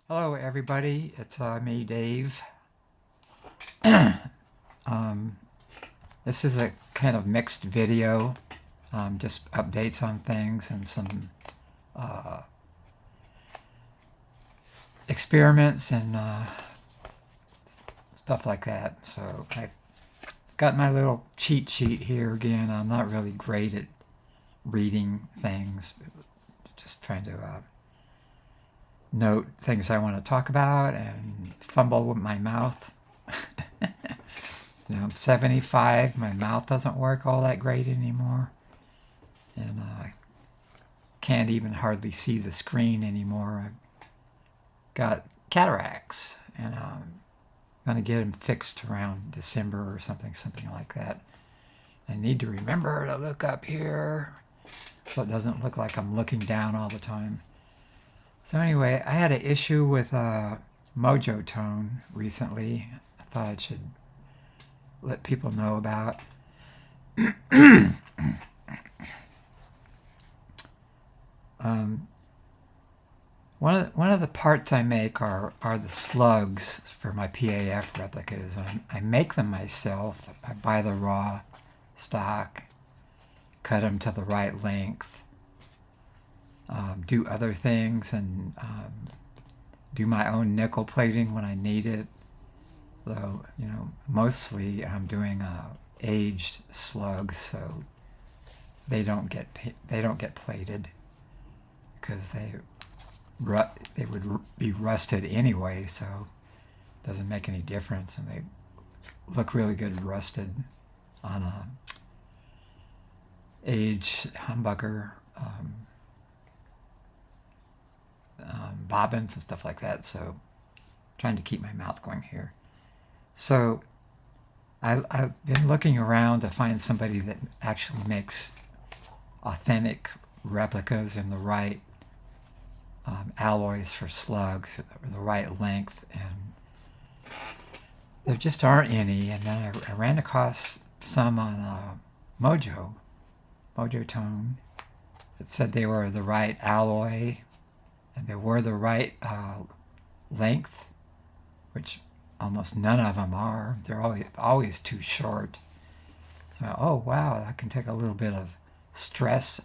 Hello everybody, it's me Dave. This is a kind of mixed video, just updates on things and some experiments and stuff like that. So I've got my little cheat sheet here again. I'm not really great at reading things, just trying to note things I want to talk about and fumble with my mouth. I'm 75, my mouth doesn't work all that great anymore, and I can't even hardly see the screen anymore. I've got cataracts, and I'm going to get them fixed around December or something like that. I need to remember to look up here so it doesn't look like I'm looking down all the time. So anyway, I had an issue with Mojo Tone recently. I thought I should let people know about. One of the parts I make are the slugs for my PAF replicas. I make them myself. I buy the raw stock, cut them to the right length, do other things, and do my own nickel plating when I need it. Though, mostly I'm doing aged slugs, so they don't get plated because they would be rusted anyway, so it doesn't make any difference, and they look really good rusted on a aged humbucker bobbins and stuff like that. So trying to keep my mouth going here. So I've been looking around to find somebody that actually makes authentic replicas in the right alloys for slugs, the right length, and there just aren't any. And then I ran across some on Mojo Tone that said they were the right alloy and they were the right length, which almost none of them are. They're always too short. So, oh wow, I can take a little bit of stress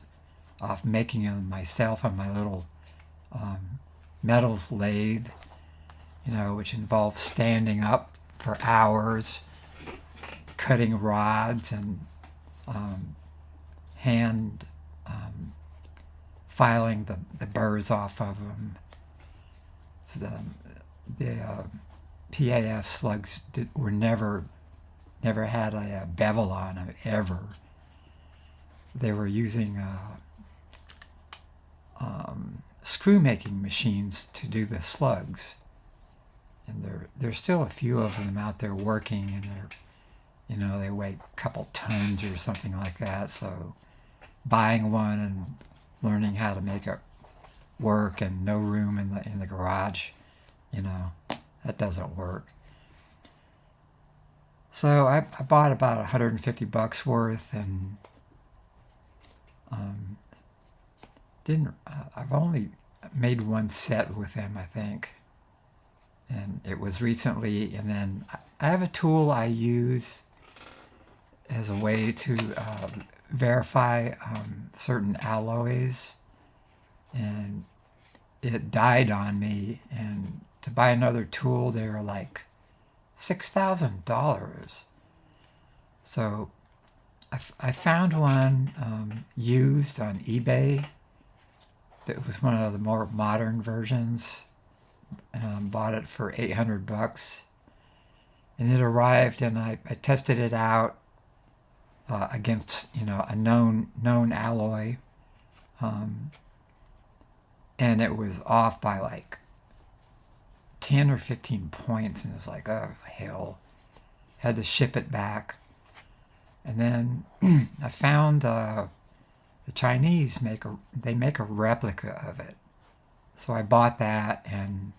off making them myself on my little metals lathe, which involves standing up for hours, cutting rods, and hand filing the burrs off of them. So the PAF slugs were never had a bevel on them, ever. They were using screw making machines to do the slugs, and there's still a few of them out there working, and they weigh a couple tons or something like that. So buying one and learning how to make it work, and no room in the garage, that doesn't work. So I bought about $150 worth, and I've only made one set with them, I think, and it was recently. And then I have a tool I use as a way to verify certain alloys, and it died on me, and to buy another tool they were like $6,000. So I found one used on eBay that was one of the more modern versions. Bought it for $800, and it arrived, and I tested it out against a known alloy, and it was off by like 10 or 15 points, and it was like, oh hell, had to ship it back. And then I found the Chinese make a replica of it, so I bought that, and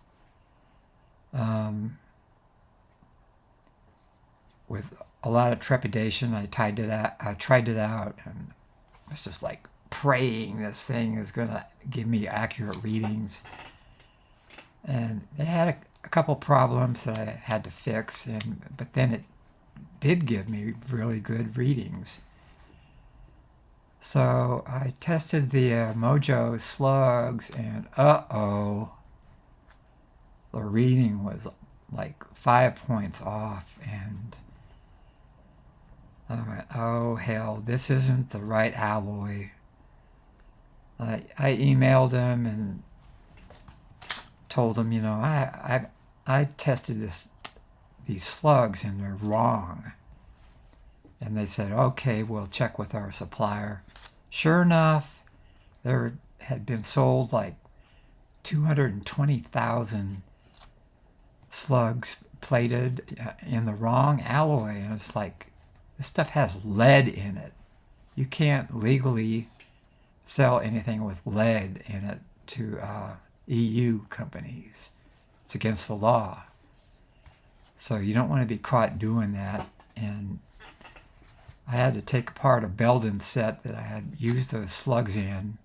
with a lot of trepidation I tried it out, and I was just like praying this thing is gonna give me accurate readings. And they had a couple problems that I had to fix, but then it did give me really good readings. So I tested the Mojo slugs, and the reading was like 5 points off, and I went, oh hell, this isn't the right alloy. I emailed them and told them, I tested these slugs and they're wrong. And they said, okay, we'll check with our supplier. Sure enough, there had been sold like 220,000 slugs plated in the wrong alloy. And it's like, this stuff has lead in it. You can't legally sell anything with lead in it to EU companies. It's against the law. So you don't want to be caught doing that. And I had to take apart a Belden set that I had used those slugs in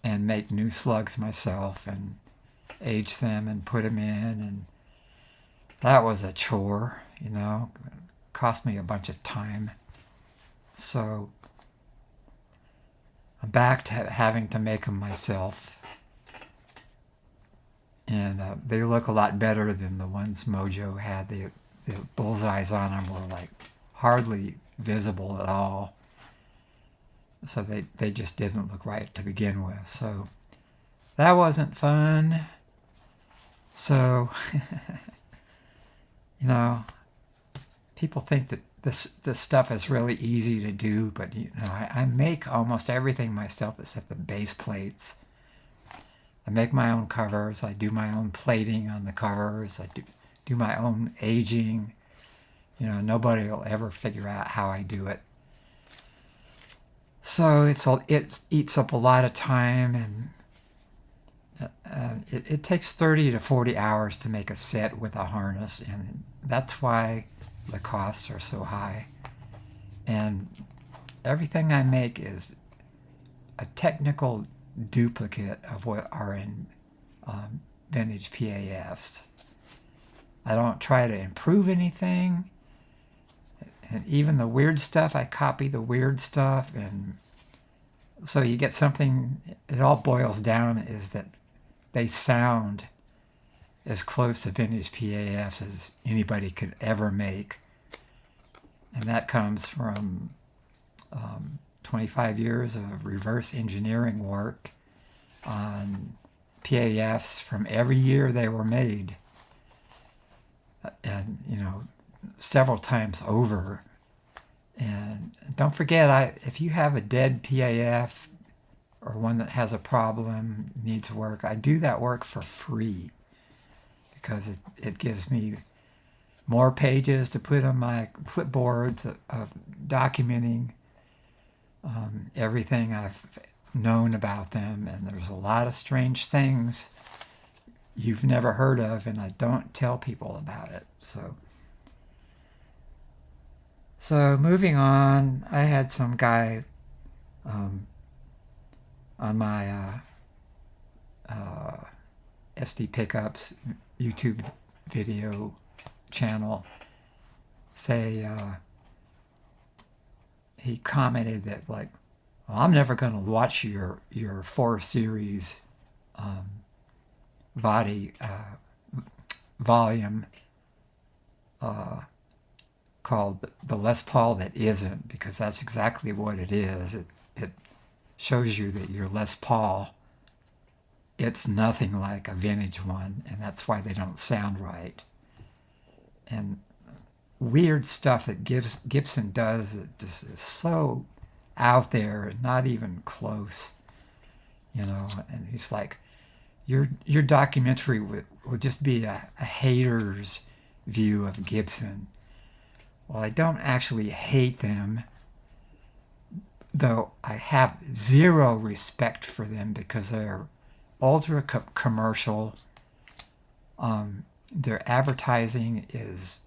and make new slugs myself and age them and put them in. And that was a chore, It cost me a bunch of time. So I'm back to having to make them myself. And they look a lot better than the ones Mojo had. The bullseyes on them were like hardly visible at all. So they just didn't look right to begin with. So that wasn't fun. So, people think that this stuff is really easy to do, but I make almost everything myself except the base plates. I make my own covers. I do my own plating on the covers. I do my own aging. Nobody will ever figure out how I do it. So it eats up a lot of time, and it takes 30 to 40 hours to make a set with a harness, and that's why the costs are so high. And everything I make is a technical duplicate of what are in vintage PAFs. I don't try to improve anything. And even the weird stuff, I copy the weird stuff. And so you get something, it all boils down is that they sound as close to vintage PAFs as anybody could ever make. And that comes from 25 years of reverse engineering work on PAFs from every year they were made. And, several times over. And don't forget, if you have a dead PAF or one that has a problem, needs work, I do that work for free because it gives me more pages to put on my clipboards of documenting everything I've known about them. And there's a lot of strange things you've never heard of, and I don't tell people about it. So moving on, I had some guy on my SDPickups YouTube video channel say he commented that well, I'm never going to watch your 4 series volume called The Les Paul That Isn't, because that's exactly what it is. It shows you that your Les Paul, it's nothing like a vintage one, and that's why they don't sound right. And weird stuff that Gibson does, it just is so out there and not even close, and he's like, your documentary would just be a hater's view of Gibson. Well, I don't actually hate them, though I have zero respect for them because they're ultra commercial. Their advertising is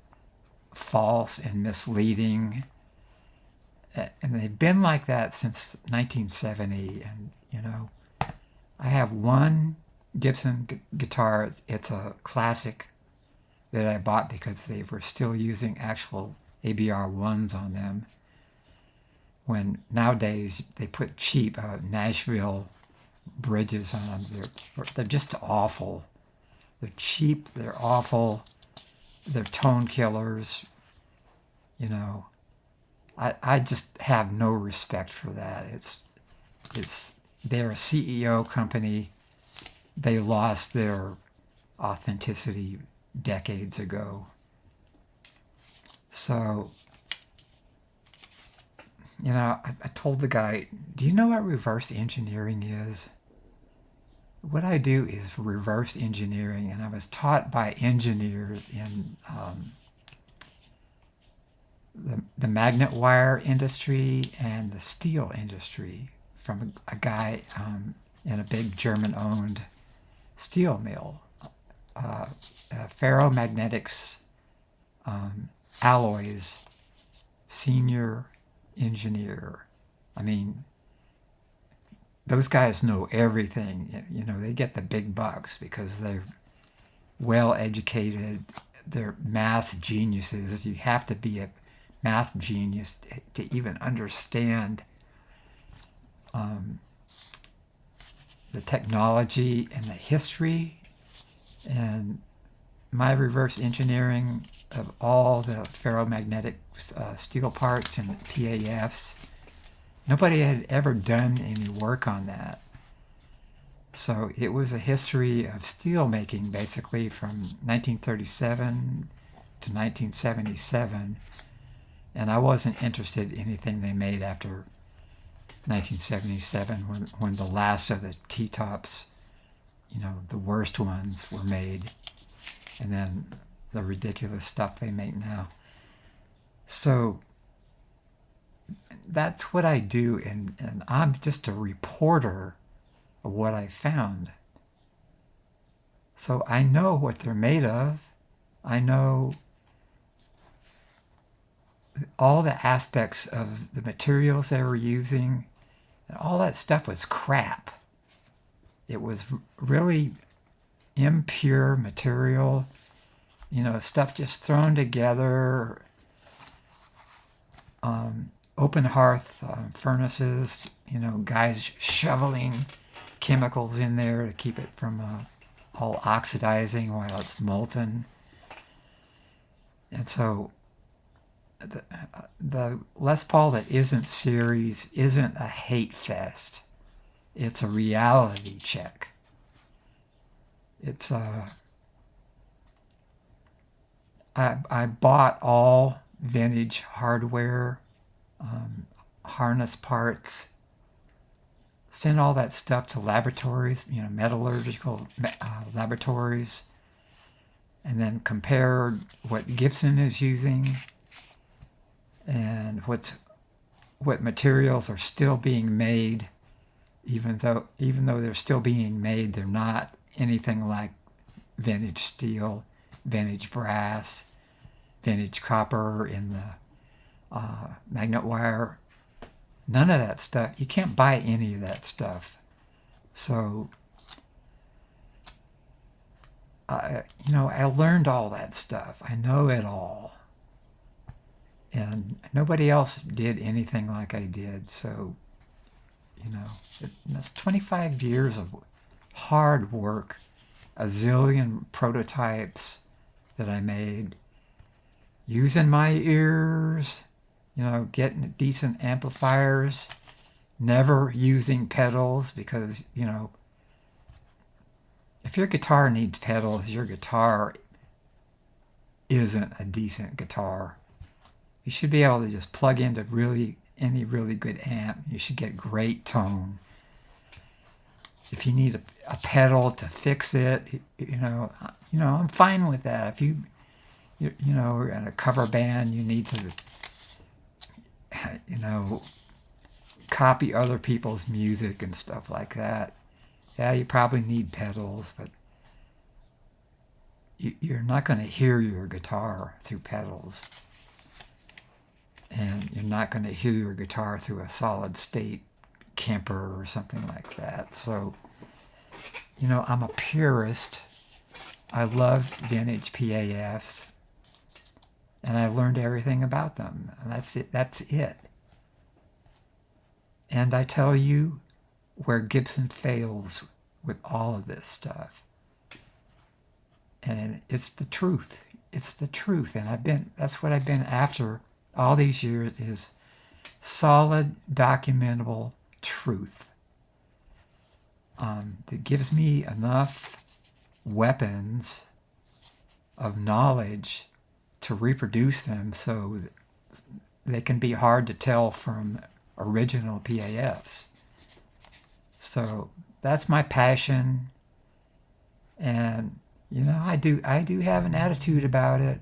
false and misleading, and they've been like that since 1970. And I have one Gibson guitar. It's a classic that I bought because they were still using actual ABR1s on them. When nowadays they put cheap Nashville bridges on them. They're just awful. They're cheap. They're awful. They're tone killers. You know, I just have no respect for that. They're a CEO company. They lost their authenticity decades ago. So, you know, I told the guy, do you know what reverse engineering is? What I do is reverse engineering, and I was taught by engineers in the magnet wire industry and the steel industry from a guy in a big German-owned steel mill. Ferromagnetics Alloys senior engineer. I mean, those guys know everything. You know, they get the big bucks because they're well educated. They're math geniuses. You have to be a math genius to even understand the technology and the history. And my reverse engineering of all the ferromagnetic steel parts and PAFs, nobody had ever done any work on that. So it was a history of steel making basically from 1937 to 1977. And I wasn't interested in anything they made after 1977 when the last of the T-tops, you know, the worst ones were made. And then the ridiculous stuff they make now. So that's what I do, and I'm just a reporter of what I found. So I know what they're made of. I know all the aspects of the materials they were using. And all that stuff was crap. It was really impure material. You know, stuff just thrown together. Open hearth furnaces, you know, guys shoveling chemicals in there to keep it from all oxidizing while it's molten. And so the Les Paul that isn't series isn't a hate fest. It's a reality check. It's I bought all vintage hardware, harness parts, sent all that stuff to laboratories, you know, metallurgical laboratories, and then compared what Gibson is using and what materials are still being made. Even though they're still being made, they're not anything like vintage steel, vintage brass, vintage copper in the magnet wire. None of that stuff. You can't buy any of that stuff. So, you know, I learned all that stuff. I know it all. And nobody else did anything like I did. So, you know, that's 25 years of hard work, a zillion prototypes that I made, using my ears, you know, getting decent amplifiers, never using pedals because, you know, if your guitar needs pedals, your guitar isn't a decent guitar. You should be able to just plug into any really good amp. You should get great tone. If you need a pedal to fix it, you know, I'm fine with that. If you know, in a cover band, you need to, you know, copy other people's music and stuff like that. Yeah, you probably need pedals, but you're not going to hear your guitar through pedals. And you're not going to hear your guitar through a solid state Kemper or something like that. So you know, I'm a purist. I love vintage PAFs, and I learned everything about them. And that's it. That's it. And I tell you where Gibson fails with all of this stuff. And it's the truth. It's the truth. And that's what I've been after all these years, is solid, documentable truth. That gives me enough weapons of knowledge to reproduce them so they can be hard to tell from original PAFs. So that's my passion, and you know, I do have an attitude about it.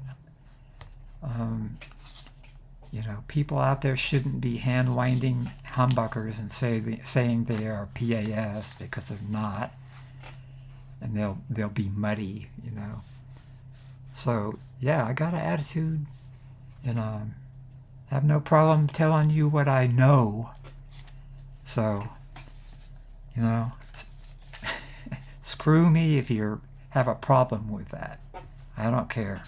You know, people out there shouldn't be hand-winding humbuckers and saying they are PAFs, because they're not, and they'll be muddy, you know. So yeah, I got an attitude, and I have no problem telling you what I know. So, you know, screw me if you have a problem with that. I don't care.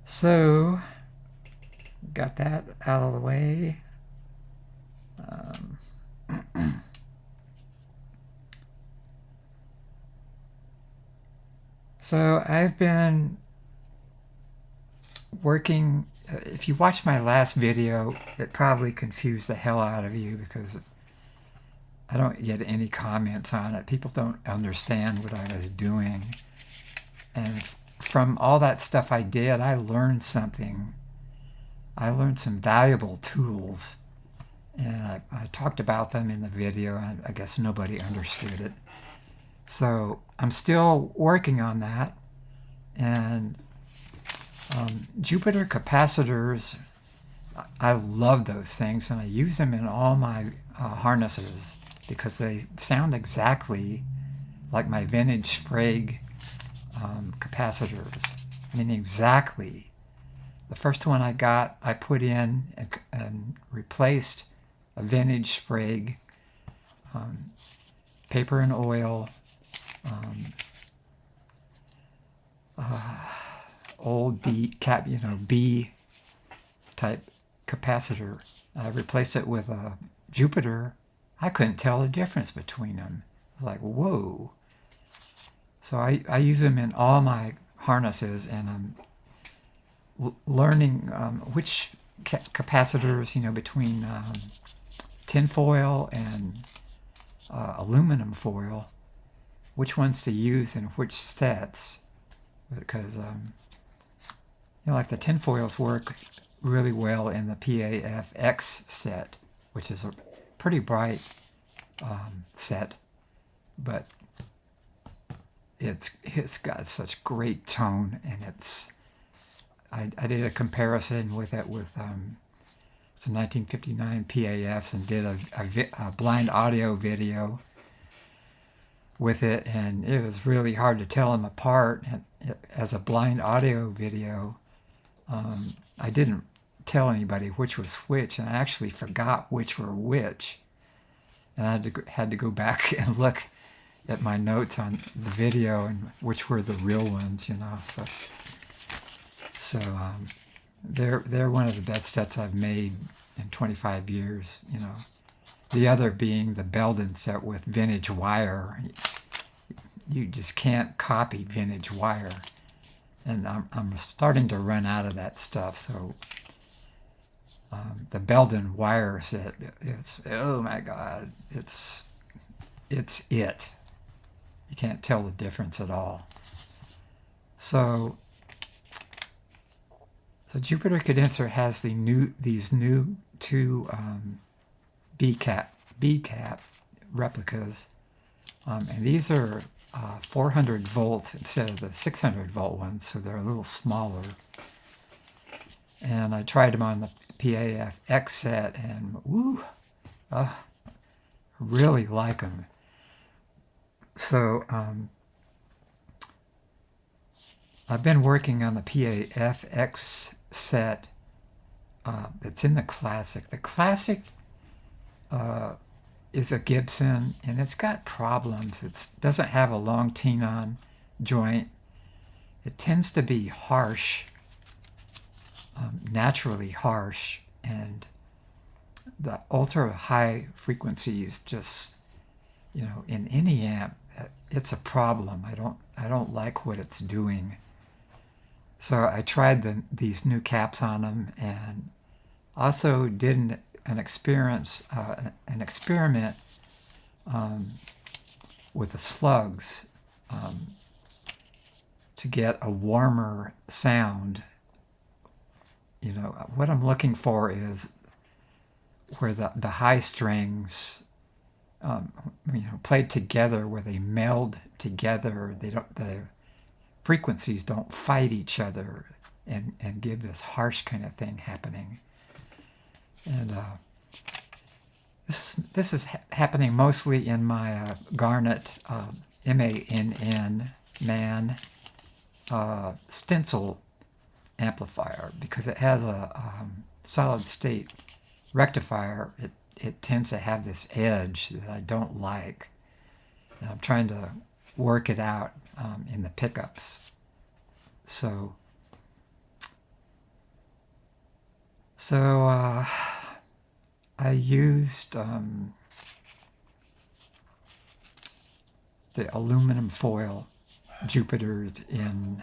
So, got that out of the way. So I've been working. If you watched my last video, it probably confused the hell out of you, because I don't get any comments on it. People don't understand what I was doing. And from all that stuff I did, I learned something. I learned some valuable tools. And I talked about them in the video, and I guess nobody understood it. So I'm still working on that. And Jupiter capacitors, I love those things, and I use them in all my harnesses, because they sound exactly like my vintage Sprague capacitors. I mean, exactly. The first one I got, I put in and replaced a vintage Sprague, paper and oil, old B type capacitor. I replaced it with a Jupiter. I couldn't tell the difference between them. I was like, whoa. So I use them in all my harnesses, and I'm learning which capacitors, you know, between tin foil and aluminum foil, which ones to use in which sets. Because, you know, like the tin foils work really well in the PAF-X set, which is a pretty bright set, but it's got such great tone, and I did a comparison with it with some 1959 PAFs, and did a blind audio video with it, and it was really hard to tell them apart. And as a blind audio video, I didn't tell anybody which was which, and I actually forgot which were which, and I had to go back and look at my notes on the video and which were the real ones, you know. So they're one of the best sets I've made in 25 years, you know. The other being the Belden set with vintage wire. You just can't copy vintage wire, and I'm starting to run out of that stuff. So the Belden wire set, it's, oh my God, it's it. You can't tell the difference at all. So Jupiter Condenser has these new two B-cap replicas, and these are 400 volt instead of the 600 volt ones, so they're a little smaller. And I tried them on the PAF-X set, and woo, I really like them. So I've been working on the PAF-X set that's in the Classic. The Classic is a Gibson, and it's got problems. It doesn't have a long tenon joint. It tends to be harsh, naturally harsh, and the ultra high frequencies just, in any amp, it's a problem. I don't like what it's doing. So I tried these new caps on them, and also did an experiment with the slugs to get a warmer sound. What I'm looking for is where the high strings played together, where they meld together. The frequencies don't fight each other and give this harsh kind of thing happening. And this is happening mostly in my Garnet MANN stencil amplifier, because it has a solid state rectifier. It tends to have this edge that I don't like, and I'm trying to work it out in the pickups. So I used the aluminum foil Jupiters in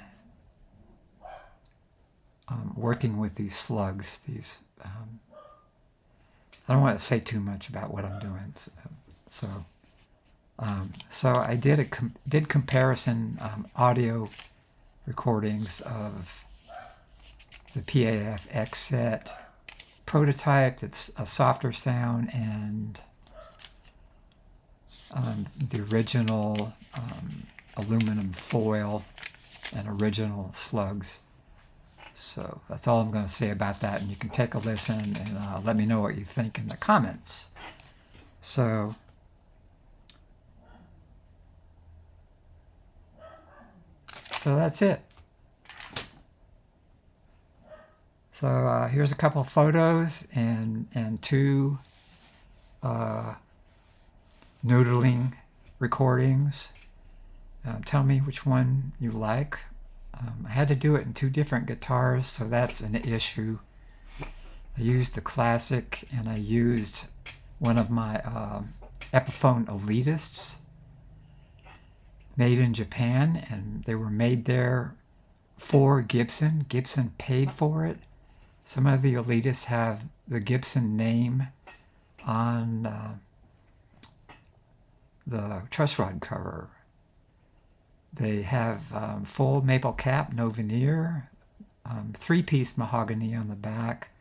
working with these slugs. I don't want to say too much about what I'm doing. So I did comparison audio recordings of the PAF X set prototype that's a softer sound, and the original aluminum foil and original slugs. So that's all I'm going to say about that, and you can take a listen and let me know what you think in the comments. So that's it. So here's a couple of photos and two noodling recordings. Tell me which one you like. I had to do it in two different guitars, so that's an issue. I used the classic, and I used one of my Epiphone Elitists made in Japan, and they were made there for Gibson. Gibson paid for it. Some of the Elitists have the Gibson name on the truss rod cover. They have full maple cap, no veneer, three-piece mahogany on the back,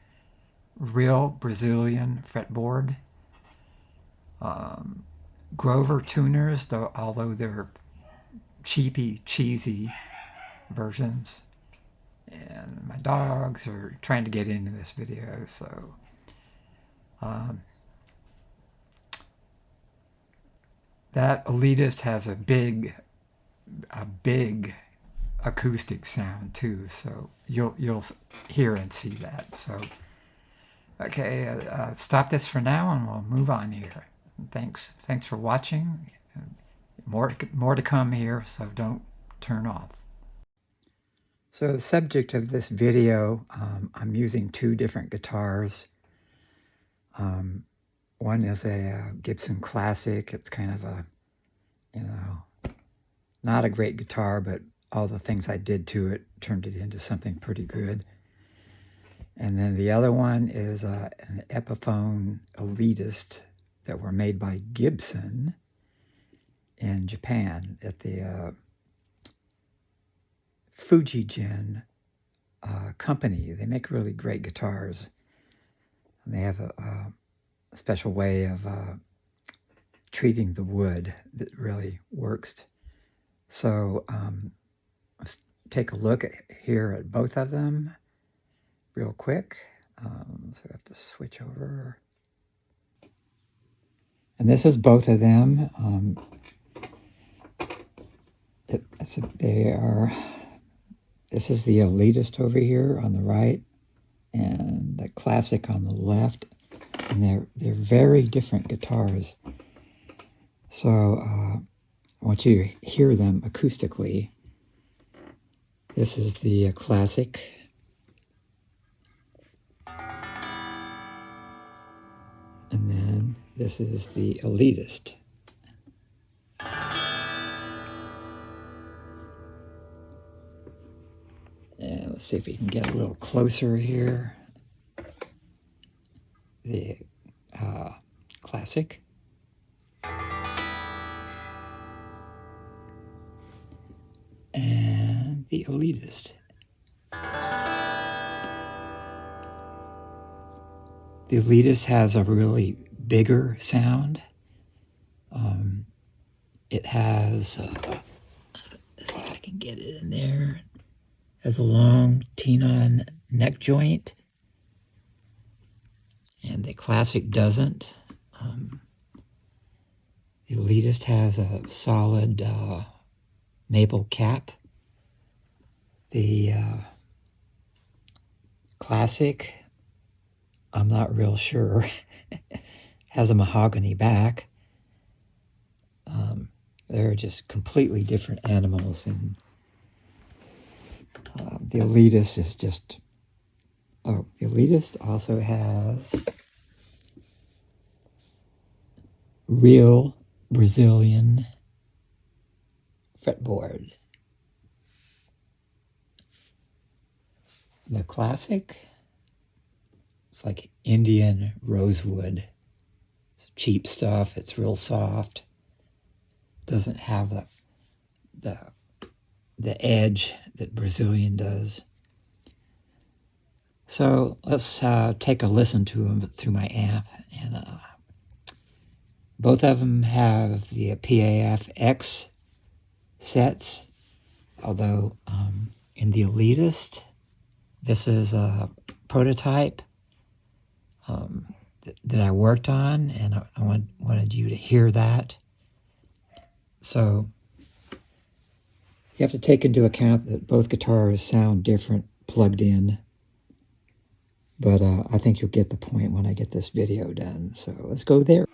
real Brazilian fretboard, Grover tuners, although they're cheapy, cheesy versions. And my dogs are trying to get into this video, so that Elitist has a big acoustic sound too, so you'll hear and see that. So okay, stop this for now, and we'll move on here. Thanks for watching. More to come here, so don't turn off. So the subject of this video, I'm using two different guitars. One is a Gibson Classic. It's kind of a, not a great guitar, but all the things I did to it turned it into something pretty good. And then the other one is an Epiphone Elitist that were made by Gibson in Japan at the Fujijin company. They make really great guitars, and they have a special way of treating the wood that really works. So let's take a look here at both of them real quick. So I have to switch over. And this is both of them. This is the Elitist over here on the right, and the Classic on the left. And they're very different guitars. So I want you to hear them acoustically. This is the classic. And then this is the elitist. And let's see if we can get a little closer here. The classic. And the elitist. The elitist has a really bigger sound. It has, let's see if I can get it in there. It has a long tenon neck joint. And the classic doesn't. The elitist has a solid maple cap. The classic, I'm not real sure, has a mahogany back. They're just completely different animals, and the elitist is just, the elitist also has real Brazilian fretboard. The classic, it's like Indian rosewood. It's cheap stuff. It's real soft. Doesn't have the edge that Brazilian does. So let's take a listen to them through my amp. And both of them have the PAF X sets, although in the elitist, this is a prototype that I worked on, and I wanted you to hear that. So you have to take into account that both guitars sound different plugged in, but I think you'll get the point when I get this video done. So let's go there.